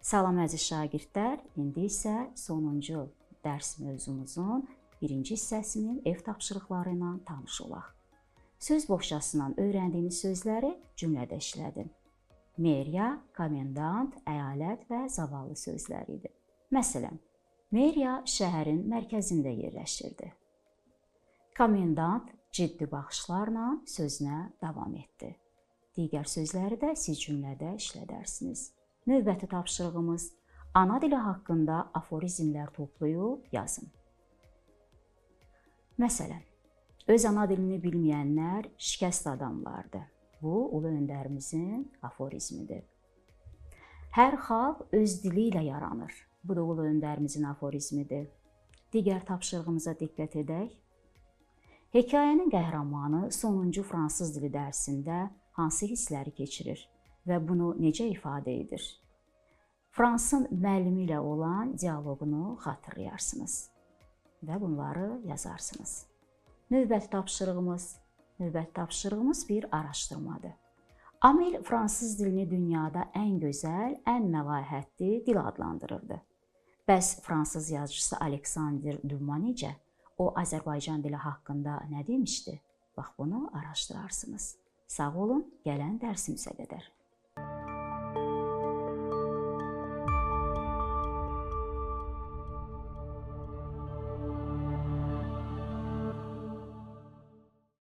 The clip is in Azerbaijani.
Salam əziz şagirdlər, indi isə sonuncu dərs mövzumuzun birinci hissəsinin ev tapşırıqları ilə tanış olaq. Söz boşçasından öyrəndiyiniz sözləri cümlədə işlədin. Meriya, komendant, əyalət və zavallı sözləri idi. Məsələn, Meriya şəhərin mərkəzində yerləşirdi. Komendant ciddi baxışlarla sözünə davam etdi. Digər sözləri də siz cümlədə işlədərsiniz. Növbəti tapşırığımız ana dili haqqında aforizmlər toplayıb yazın. Məsələn, öz ana dilini bilməyənlər şikəst adamlardır. Bu, ulu öndərimizin aforizmidir. Hər xalq öz dili ilə yaranır. Bu da ulu öndərimizin aforizmidir. Digər tapşırığımıza diqqət edək. Hekayənin qəhrəmanı sonuncu fransız dili dərsində hansı hissləri keçirir və bunu necə ifadə edir? Fransın müəllimi ilə olan dialoqunu xatırlayarsınız və bunları yazarsınız. Növbəti tapşırığımız bir araşdırmadır. Amil fransız dilini dünyada ən gözəl, ən məlahətli dil adlandırırdı. Bəs fransız yazıcısı Alexandre Dumas necə? O, Azərbaycan dili haqqında nə demişdi? Bax, bunu araşdırarsınız. Sağ olun, gələn dərsimizə qədər.